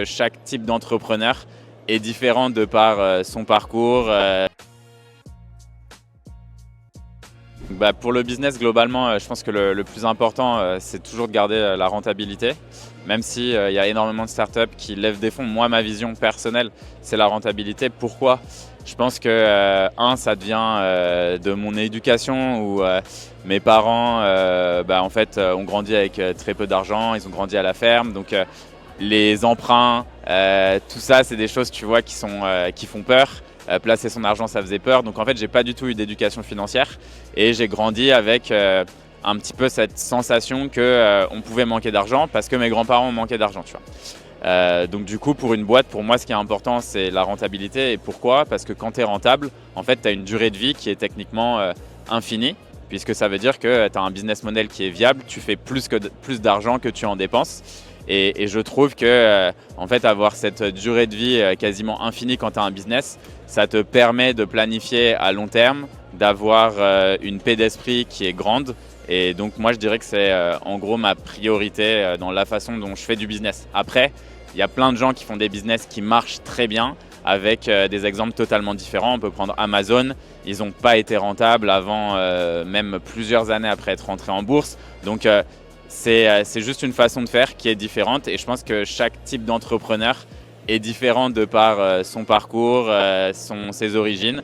Chaque type d'entrepreneur est différent de par son parcours. Pour le business, globalement, je pense que le plus important, c'est toujours de garder la rentabilité. Même s'il y a énormément de startups qui lèvent des fonds, moi, ma vision personnelle, c'est la rentabilité. Pourquoi ? Je pense que, ça devient de mon éducation où mes parents ont grandi avec très peu d'argent, ils ont grandi à la ferme. Donc, les emprunts, tout ça, c'est des choses, tu vois, qui font peur. Placer son argent, ça faisait peur. Donc en fait, j'ai pas du tout eu d'éducation financière et j'ai grandi avec un petit peu cette sensation qu'on pouvait manquer d'argent parce que mes grands-parents manquaient d'argent, tu vois. Donc du coup, pour une boîte, pour moi, ce qui est important, c'est la rentabilité. Et pourquoi ? Parce que quand tu es rentable, en fait, tu as une durée de vie qui est techniquement infinie, puisque ça veut dire que tu as un business model qui est viable, tu fais plus d'argent que tu en dépenses. Et je trouve que en fait, avoir cette durée de vie quasiment infinie quand tu as un business, ça te permet de planifier à long terme, d'avoir une paix d'esprit qui est grande. Et donc moi, je dirais que c'est en gros ma priorité dans la façon dont je fais du business. Après, il y a plein de gens qui font des business qui marchent très bien avec des exemples totalement différents. On peut prendre Amazon. Ils n'ont pas été rentables avant même plusieurs années après être rentrés en bourse. Donc c'est juste une façon de faire qui est différente et je pense que chaque type d'entrepreneur est différent de par son parcours, ses origines.